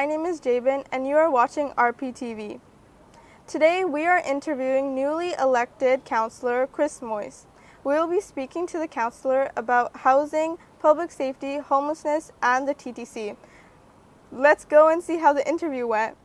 my name is Jabin and you are watching RPTV. Today we are interviewing newly elected Councillor Chris Moise. We will be speaking to the Councillor about housing, public safety, homelessness, and the TTC. Let's go and see how the interview went.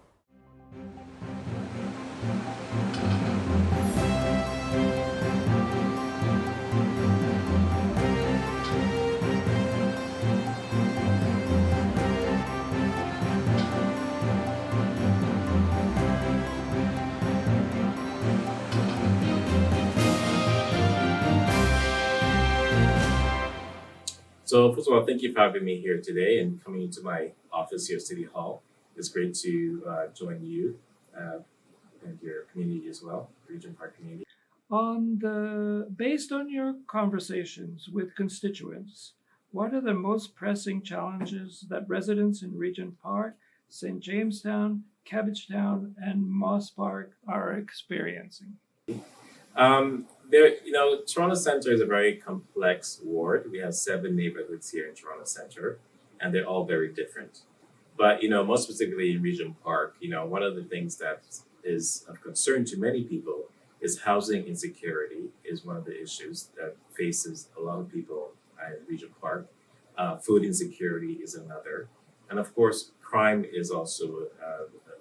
So first of all, thank you for having me here today and coming into my office here at City Hall. It's great to join you and your community as well, Regent Park community. Based on your conversations with constituents, what are the most pressing challenges that residents in Regent Park, St. Jamestown, Cabbagetown, and Moss Park are experiencing? Toronto Centre is a very complex ward. We have 7 neighborhoods here in Toronto Centre, and they're all very different. But, most specifically in Regent Park, one of the things that is of concern to many people is housing insecurity is one of the issues that faces a lot of people in Regent Park. Food insecurity is another. And of course, crime is also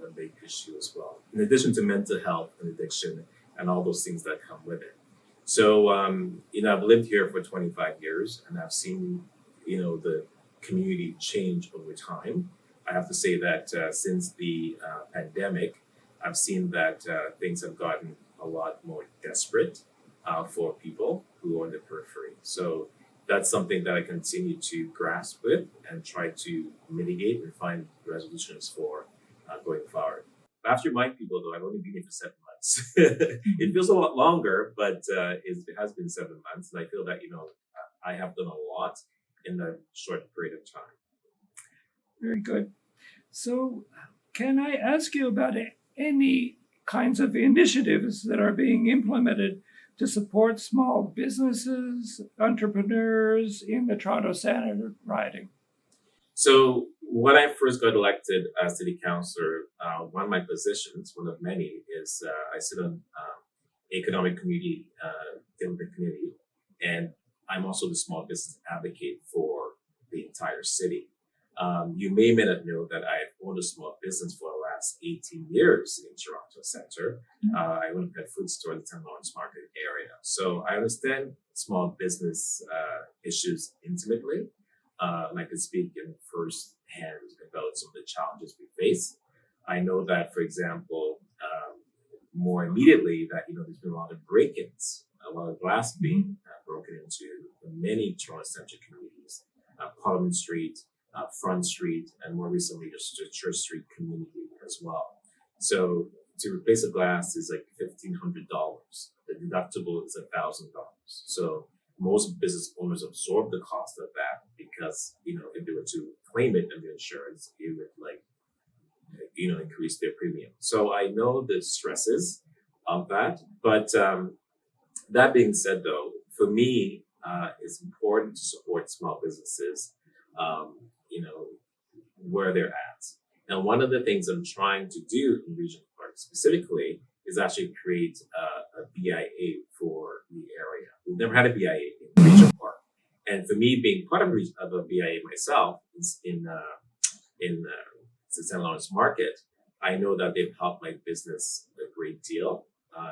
a big issue as well, in addition to mental health and addiction and all those things that come with it. So, I've lived here for 25 years and I've seen, the community change over time. I have to say that since the pandemic, I've seen that things have gotten a lot more desperate for people who are on the periphery. So that's something that I continue to grasp with and try to mitigate and find resolutions for going forward. I have to remind people, though, I've only been here for 7 months. It feels a lot longer, but it has been 7 months. And I feel that, I have done a lot in a short period of time. Very good. So can I ask you about any kinds of initiatives that are being implemented to support small businesses, entrepreneurs in the Toronto Centre riding? So when I first got elected as city councillor, one of my positions, one of many, is I sit on economic community, development community, and I'm also the small business advocate for the entire city. You may not know that I've owned a small business for the last 18 years in Toronto Centre. I own a pet food store in the St. Lawrence Market area. So I understand small business issues intimately. And I can speak in first hand about some of the challenges we face. I know that, for example, more immediately that, there's been a lot of break-ins, a lot of glass being broken into many Toronto Centre communities, Parliament Street, Front Street, and more recently just the Church Street community as well. So to replace a glass is like $1,500. The deductible is $1,000. So most business owners absorb the cost of that because, if they were to claim it under insurance, it would increase their premium. So I know the stresses of that. But that being said, though, for me, it's important to support small businesses, where they're at. And one of the things I'm trying to do in Regent Park specifically is actually create a BIA for the area. We've never had a BIA in Regent Park. And for me, being part of a BIA myself in the St. Lawrence Market, I know that they've helped my business a great deal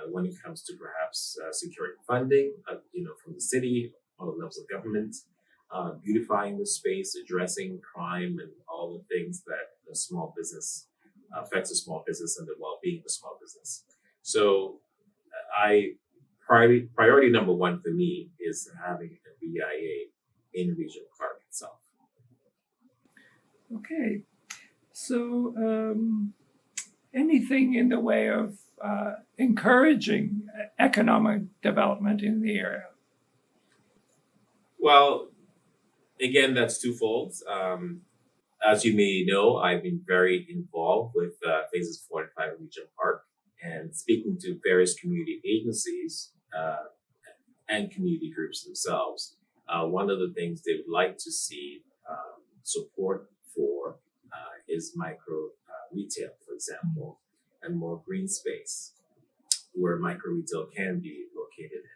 when it comes to perhaps securing funding, from the city, all the levels of government, beautifying the space, addressing crime and all the things that a small business affects a small business and the well-being of a small business. So priority number one for me is having a BIA in Regent Park itself. Okay. So anything in the way of encouraging economic development in the area? Well, again, that's twofold. As you may know, I've been very involved with phases 4 and 5 of Regent Park and speaking to various community agencies and community groups themselves. One of the things they would like to see support for is micro retail, for example, and more green space where micro retail can be located in.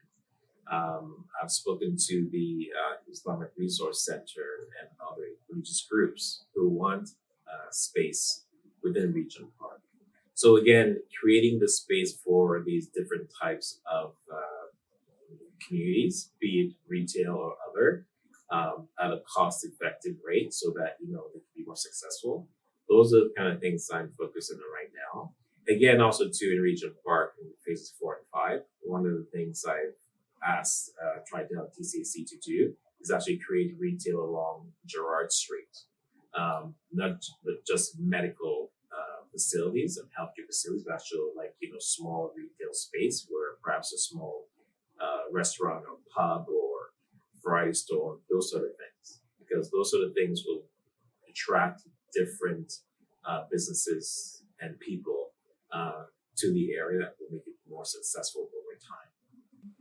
I've spoken to the Islamic Resource Center and other religious groups who want space within Regent Park. So again, creating the space for these different types of communities, be it retail or other, at a cost-effective rate, so that they can be more successful. Those are the kind of things I'm focusing on right now. Again, also too in Regent Park in phases 4 and 5, one of the things I've tried to help TCAC to do is actually create retail along Gerrard Street, not just medical facilities and healthcare facilities, but actually small retail space where perhaps a small restaurant or pub or variety store, those sort of things, because those sort of things will attract different businesses and people to the area that will make it more successful over time.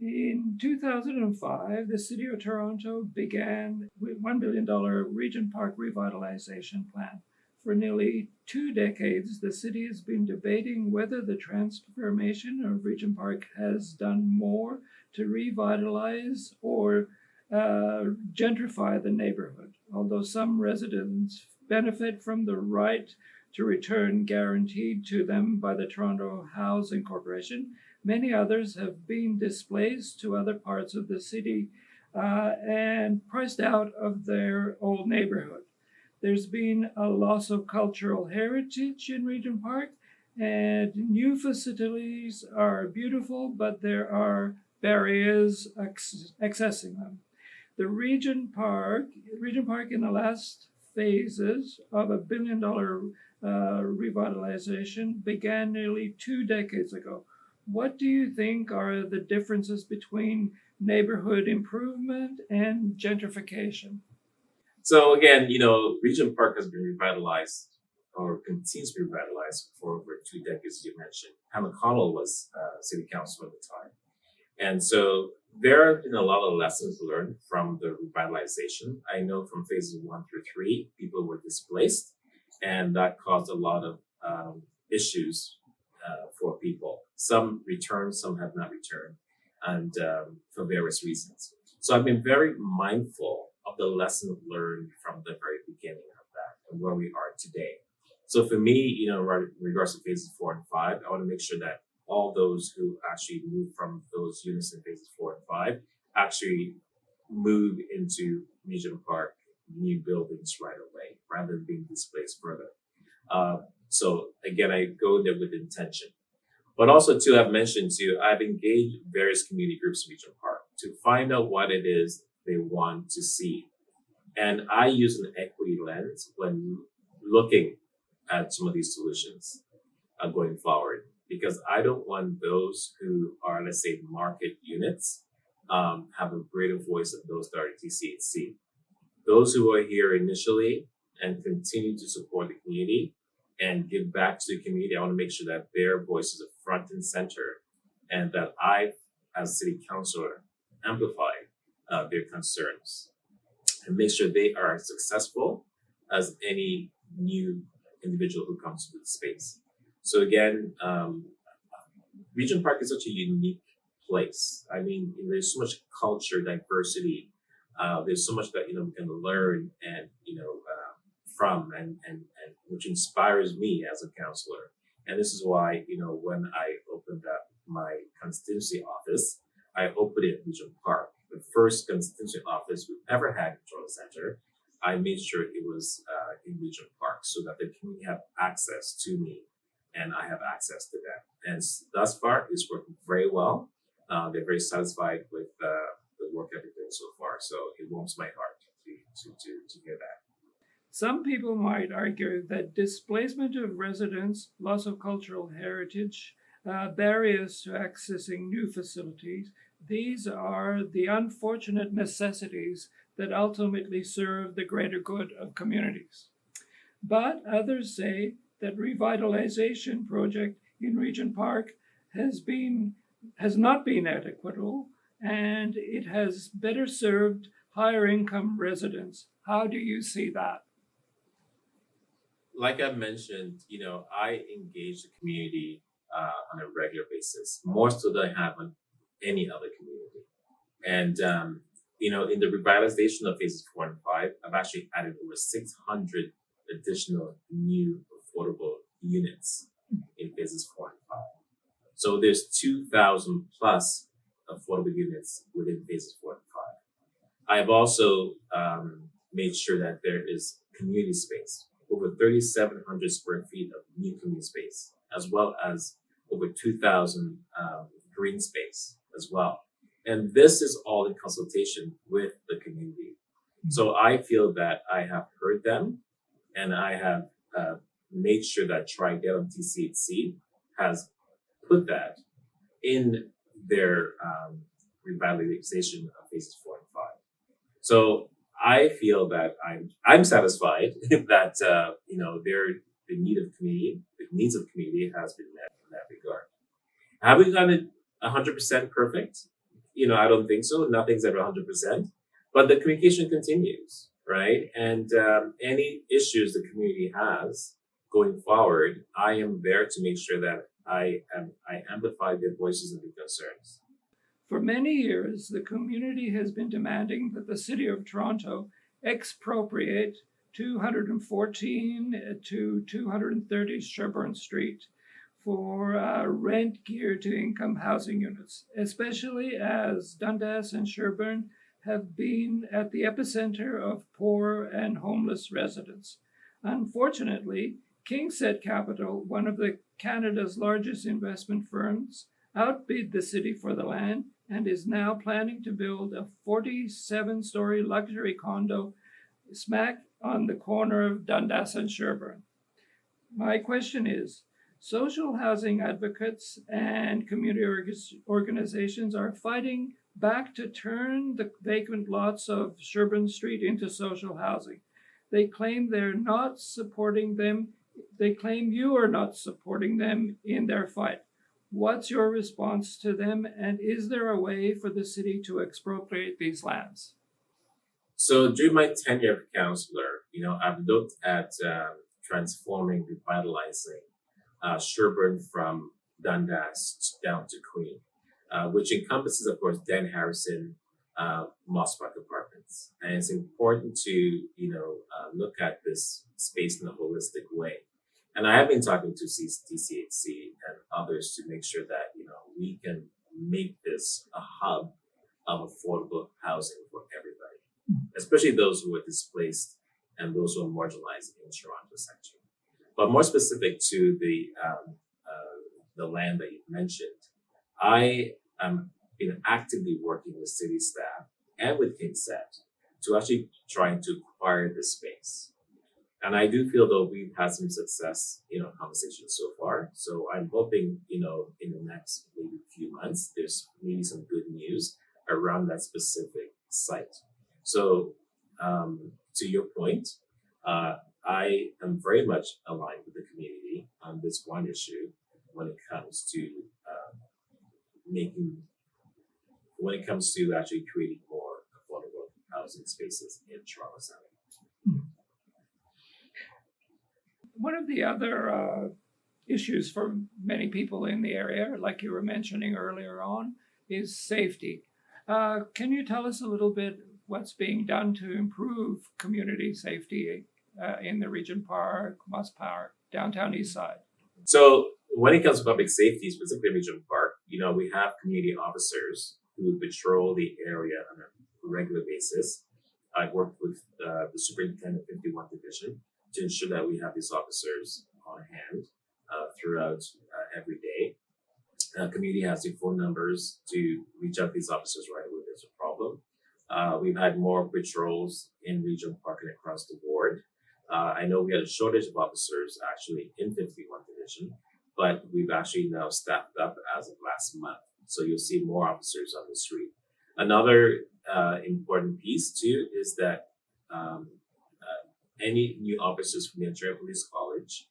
In 2005, the City of Toronto began with $1 billion Regent Park revitalization plan. For nearly 2 decades, the city has been debating whether the transformation of Regent Park has done more to revitalize or gentrify the neighborhood. Although some residents benefit from the right to return guaranteed to them by the Toronto Housing Corporation, many others have been displaced to other parts of the city and priced out of their old neighborhood. There's been a loss of cultural heritage in Regent Park, and new facilities are beautiful, but there are barriers accessing them. The Regent Park in the last phases of $1 billion revitalization began nearly 2 decades ago. What do you think are the differences between neighborhood improvement and gentrification? So again, Regent Park has been revitalized or continues to be revitalized for over 2 decades, as you mentioned. Pat McConnell was city councilor at the time. And so there have been a lot of lessons learned from the revitalization. I know from phases 1 through 3, people were displaced, and that caused a lot of issues for people. Some returned, some have not returned, and for various reasons. So I've been very mindful of the lesson learned from the very beginning of that and where we are today. So for me, in regards to phases 4 and 5, I want to make sure that all those who actually move from those units in phases 4 and 5 actually move into Regent Park new buildings right away, rather than being displaced further. So again, I go there with intention. But also too, I've mentioned too, I've engaged various community groups in Regent Park to find out what it is they want to see. And I use an equity lens when looking at some of these solutions going forward, because I don't want those who are, let's say, market units have a greater voice than those that are TCAC. Those who are here initially and continue to support the community and give back to the community, I want to make sure that their voices are front and center, and that I, as city councilor, amplify their concerns and make sure they are as successful as any new individual who comes to the space. So again, Regent Park is such a unique place. I mean, there's so much culture diversity. There's so much that we can learn and from and which inspires me as a councillor. And this is why when I opened up my constituency office, I opened it in Regent Park, the first constituency office we've ever had in Toronto Centre. I made sure it was in Regent Park so that the community have access to me and I have access to them. And thus far, it's working very well. They're very satisfied with the work I've been doing so far. So it warms my heart to hear that. Some people might argue that displacement of residents, loss of cultural heritage, barriers to accessing new facilities, these are the unfortunate necessities that ultimately serve the greater good of communities. But others say that revitalization project in Regent Park has not been adequate, and it has better served higher income residents. How do you see that? like I mentioned, I engage the community on a regular basis, more so than I have on any other community. And in the revitalization of phases 4 and 5, I've actually added over 600 additional new affordable units in phases 4 and 5. So there's 2,000 plus affordable units within phases 4 and 5. I've also made sure that there is community space, over 3,700 square feet of new community space, as well as over 2,000 green space as well. And this is all in consultation with the community. So I feel that I have heard them, and I have made sure that Tridel and TCHC has put that in their revitalization of phases 4 and 5. So I feel that I'm satisfied that the needs of the community has been met in that regard. Have we done it 100% perfect? I don't think so. Nothing's ever 100%, but the communication continues, right? And any issues the community has going forward, I am there to make sure that I amplify their voices and their concerns. For many years, the community has been demanding that the City of Toronto expropriate 214 to 230 Sherbourne Street for rent geared to income housing units, especially as Dundas and Sherbourne have been at the epicenter of poor and homeless residents. Unfortunately, KingSett Capital, one of Canada's largest investment firms, outbid the city for the land and is now planning to build a 47-story luxury condo smack on the corner of Dundas and Sherbourne. My question is, social housing advocates and community organizations are fighting back to turn the vacant lots of Sherbourne Street into social housing. They claim they're not supporting them. They claim you are not supporting them in their fight. What's your response to them, and is there a way for the city to expropriate these lands? So during my tenure as councillor, I've looked at transforming, revitalizing Sherbourne from Dundas down to Queen, which encompasses, of course, Dan Harrison, Moss Park Apartments. And it's important to, look at this space in a holistic way. And I have been talking to TCHC and others to make sure that, we can make this a hub of affordable housing for everybody, especially those who are displaced and those who are marginalized in Toronto Centre. But more specific to the land that you mentioned, I am actively working with city staff and with KingSett to actually trying to acquire this space. And I do feel though we've had some success, conversations so far. So I'm hoping, in the next maybe few months, there's maybe some good news around that specific site. So to your point, I am very much aligned with the community on this one issue when it comes to actually creating more affordable housing spaces in Toronto Centre. One of the other issues for many people in the area, like you were mentioning earlier on, is safety. Can you tell us a little bit what's being done to improve community safety in the Regent Park, Moss Park, downtown East Side? So when it comes to public safety, specifically Regent Park, we have community officers who patrol the area on a regular basis. I've worked with the Superintendent 51 Division to ensure that we have these officers on hand throughout every day. Community has the phone numbers to reach out to these officers right away if there's a problem. We've had more patrols in Regent Park and across the board. I know we had a shortage of officers actually in 51 Division, but we've actually now staffed up as of last month. So you'll see more officers on the street. Another important piece too is that any new officers from the Ontario Police College,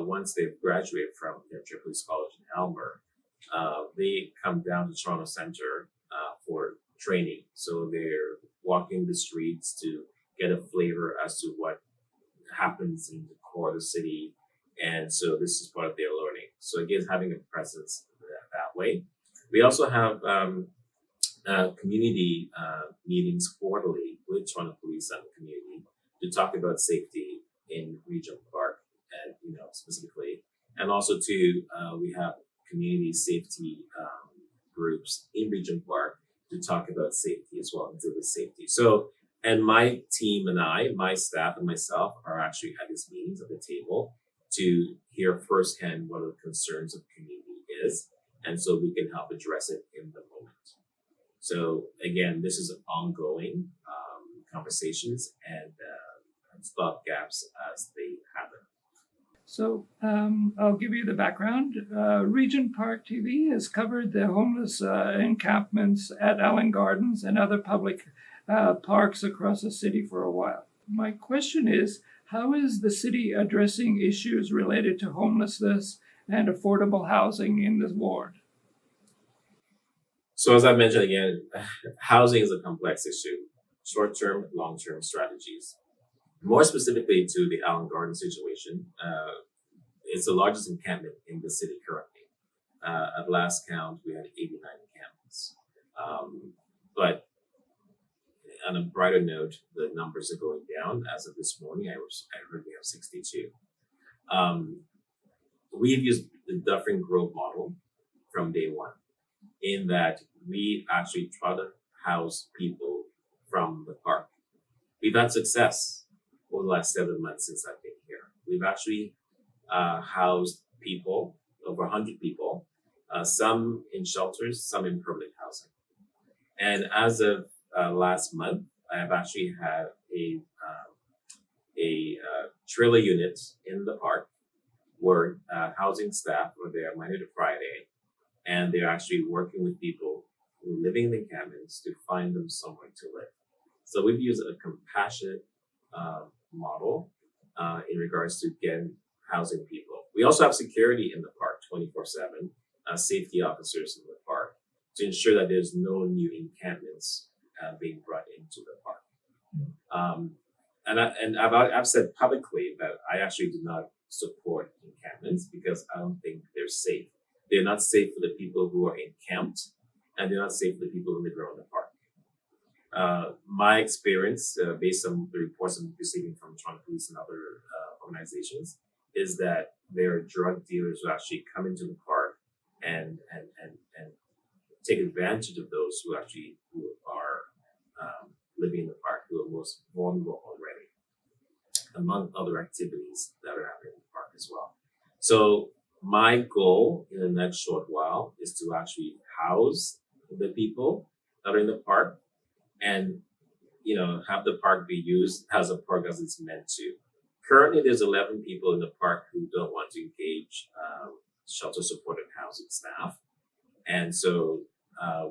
once they've graduated from the Ontario Police College in Elmer, they come down to Toronto Centre for training. So they're walking the streets to get a flavor as to what happens in the court for the city. And so this is part of their learning. So again, having a presence that way. We also have community meetings quarterly with Toronto Police and the community to talk about safety in Regent Park, and specifically, and also too we have community safety groups in Regent Park to talk about safety as well, and deal with safety. So, and my team and my staff and myself are actually at these meetings at the table to hear firsthand what the concerns of the community is, and so we can help address it in the moment. So again, this is ongoing conversations and stop gaps as they happen. So I'll give you the background. Regent Park TV has covered the homeless encampments at Allen Gardens and other public parks across the city for a while. My question is, how is the city addressing issues related to homelessness and affordable housing in this ward? So as I mentioned again, housing is a complex issue, short-term, long-term strategies. More specifically to the Allen Garden situation, it's the largest encampment in the city currently. At last count, we had 89 encampments. But on a brighter note, the numbers are going down. As of this morning, I heard we have 62. We've used the Dufferin Grove model from day one, in that we actually try to house people from the park. We've had success over the last 7 months since I've been here. We've actually housed people, over 100 people, some in shelters, some in permanent housing. And as of last month, I have actually had a trailer unit in the park where housing staff were there Monday to Friday, and they're actually working with people who are living in the encampments to find them somewhere to live. So we've used a compassionate model in regards to getting housing people. We also have security in the park 24/7, safety officers in the park to ensure that there's no new encampments being brought into the park. And I've said publicly that I actually do not support encampments because I don't think they're safe. They're not safe for the people who are encamped, and they're not safe for the people who live around the park. My experience, based on the reports I'm receiving from Toronto Police and other organizations, is that there are drug dealers who actually come into the park and take advantage of those who are living in the park, who are most vulnerable already, among other activities that are happening in the park as well. So my goal in the next short while is to actually house the people that are in the park and have the park be used as a park as it's meant to. Currently, there's 11 people in the park who don't want to engage shelter supported housing staff. And so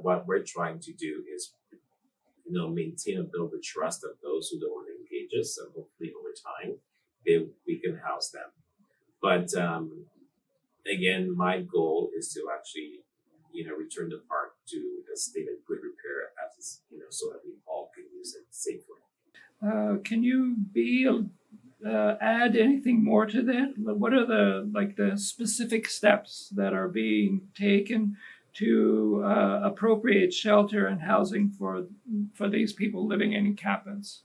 what we're trying to do is maintain and build the trust of those who don't want to engage us, and hopefully over time we can house them. But again, my goal is to actually return the park to a state of good repair as so that we all can use it safely. Can you add anything more to that? What are the specific steps that are being taken to appropriate shelter and housing for these people living in encampments?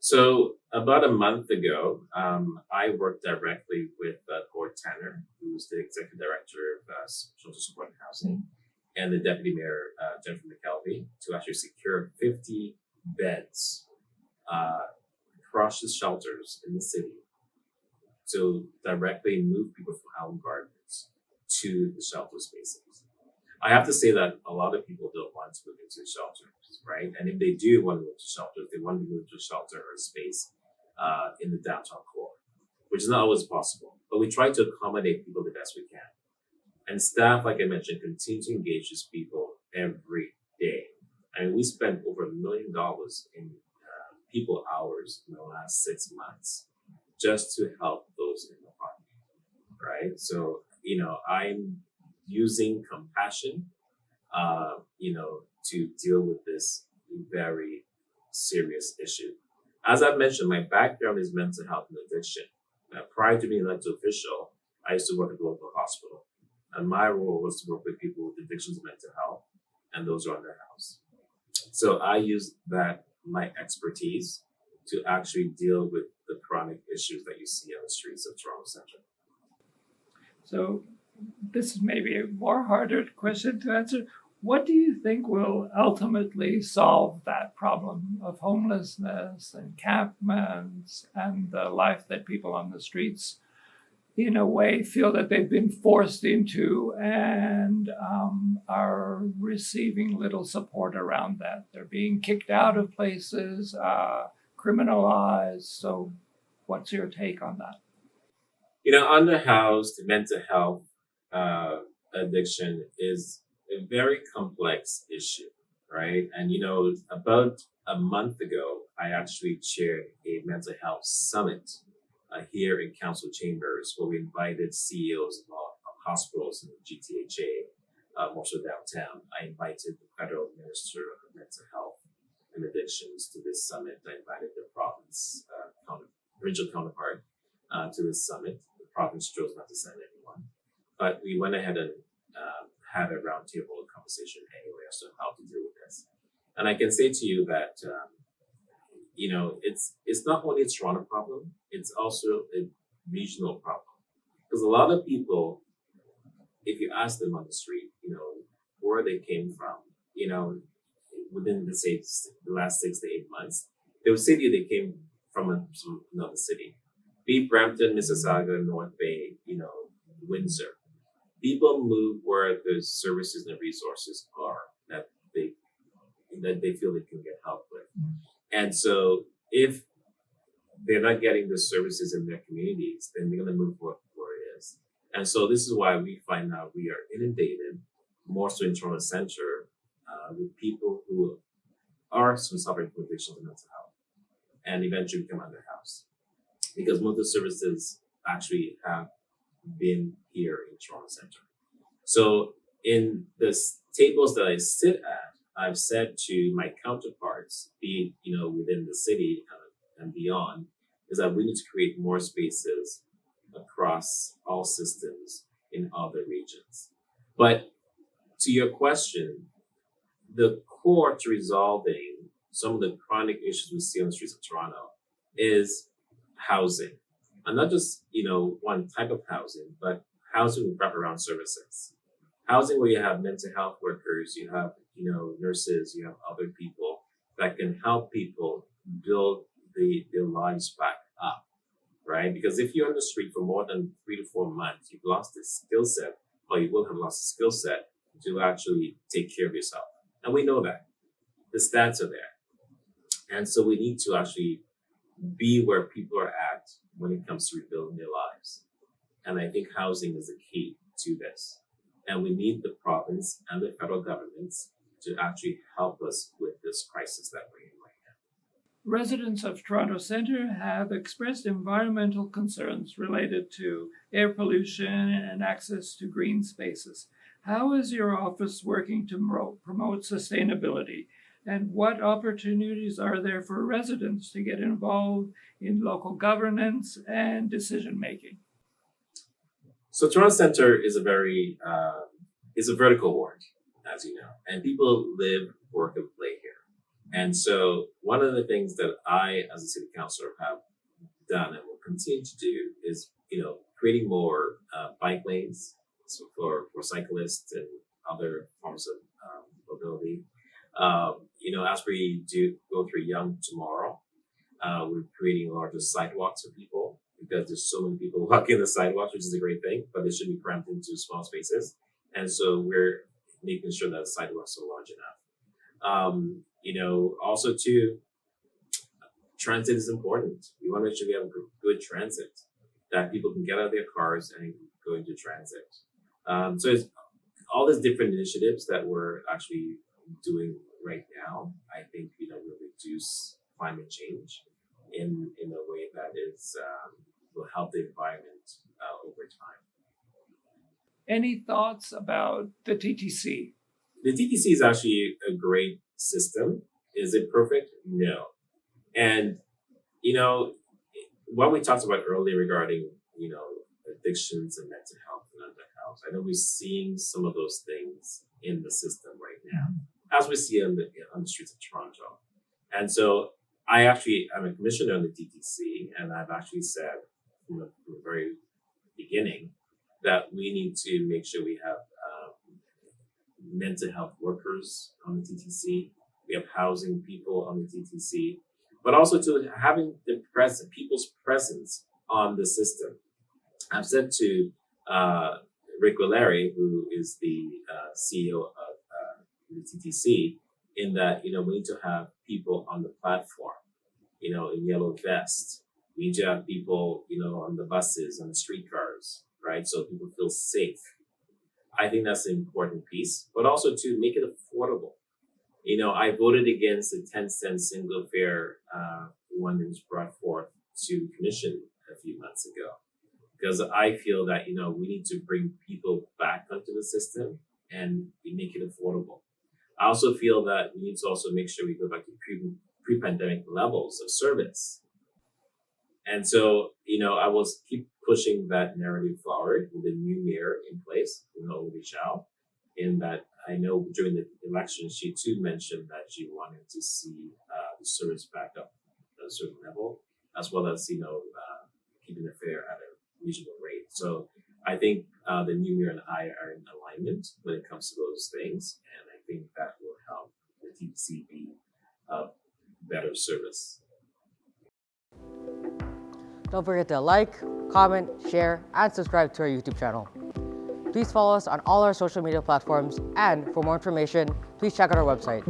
So about a month ago, I worked directly with Gord Tanner, who's the executive director of Shelter Supported Housing, and the deputy mayor, Jennifer McKelvey, to actually secure 50 beds across the shelters in the city to directly move people from Allen Gardens to the shelter spaces. I have to say that a lot of people don't want to move into shelters, right? And if they do want to move to shelters, they want to move to a shelter or a space in the downtown core, which is not always possible. But we try to accommodate people the best we can. And staff, like I mentioned, continue to engage these people every day. I mean, we spent over $1 million in people hours in the last 6 months just to help those in the park, right? So, I'm using compassion, to deal with this very serious issue. As I've mentioned, my background is mental health and addiction. Prior to being elected official, I used to work at the local hospital. And my role was to work with people with addictions and mental health, and those are on their house. So I use that, my expertise, to actually deal with the chronic issues that you see on the streets of Toronto Centre. So this is maybe a more harder question to answer. What do you think will ultimately solve that problem of homelessness, encampments, and the life that people on the streets, in a way, feel that they've been forced into and are receiving little support around that? They're being kicked out of places, criminalized. So what's your take on that? Underhoused mental health addiction is a very complex issue, right? And about a month ago, I actually chaired a mental health summit here in Council Chambers, where we invited CEOs of hospitals in the GTHA, also downtown. I invited the Federal Minister of Mental Health and Addictions to this summit. I invited the province regional counterpart to this summit. The province chose not to send anyone, but we went ahead and had a roundtable conversation anyway as to how to deal with this. And I can say to you that it's not only a Toronto problem; it's also a regional problem. Because a lot of people, if you ask them on the street, where they came from, within the last 6 to 8 months, they would say to you they came from another city, be it Brampton, Mississauga, North Bay, Windsor. People move where the services and resources are that they feel they can get help with. And so if they're not getting the services in their communities, then they're going to move where it is. And so this is why we find out we are inundated, more so in Toronto Centre, with people who are suffering from addiction to mental health and eventually become under house. Because most of the services actually have been here in Toronto Centre. So in the tables that I sit at, I've said to my counterparts, be it, within the city and beyond, is that we need to create more spaces across all systems in other regions. But to your question, the core to resolving some of the chronic issues we see on the streets of Toronto is housing. And not just, one type of housing, but housing with wraparound services. Housing where you have mental health workers, you have, nurses, you have other people that can help people build their lives back up, right? Because if you're on the street for more than 3 to 4 months, you've lost the skill set, or you will have lost the skill set to actually take care of yourself. And we know that. The stats are there. And so we need to actually be where people are at when it comes to rebuilding their lives. And I think housing is the key to this. And we need the province and the federal governments to actually help us with this crisis that we're in right now. Residents of Toronto Centre have expressed environmental concerns related to air pollution and access to green spaces. How is your office working to promote sustainability? And what opportunities are there for residents to get involved in local governance and decision making? So Toronto Centre is a vertical ward, as you know, and people live, work, and play here. And so one of the things that I, as a city councillor, have done and will continue to do is, creating more bike lanes for cyclists and other forms of mobility. As we do go through Young Tomorrow, we're creating larger sidewalks for people because there's so many people walking the sidewalks, which is a great thing, but they shouldn't be cramped into small spaces. And so we're making sure that the sidewalks are large enough. Also too, transit is important. We want to make sure we have good transit, that people can get out of their cars and go into transit. So it's all these different initiatives that we're actually doing right now, I think, will reduce climate change in a way that will help the environment over time. Any thoughts about the TTC? The TTC is actually a great system. Is it perfect? No. And, what we talked about earlier regarding, addictions and mental health and mental health, I know we're seeing some of those things in the system right now, as we see on the streets of Toronto. And so I'm a commissioner on the DTC, and I've actually said from the very beginning that we need to make sure we have mental health workers on the TTC, we have housing people on the TTC, but also to having people's presence on the system. I've said to Rick Valeri, who is the CEO of the TTC, in that, we need to have people on the platform, in yellow vests. We need to have people, on the buses, on the streetcars, right? So people feel safe. I think that's an important piece, but also to make it affordable. I voted against the 10-cent single fare one that was brought forth to commission a few months ago, because I feel that, we need to bring people back onto the system and make it affordable. I also feel that we need to also make sure we go back to pre-pandemic levels of service. And so, I will keep pushing that narrative forward with the new mayor in place, Olivia Chow, in that I know during the election, she too mentioned that she wanted to see the service back up at a certain level, as well as, keeping the fare at a reasonable rate. So I think the new mayor and I are in alignment when it comes to those things. And I think that will help the TTC be a better service. Don't forget to like, comment, share, and subscribe to our YouTube channel. Please follow us on all our social media platforms, and for more information, please check out our website.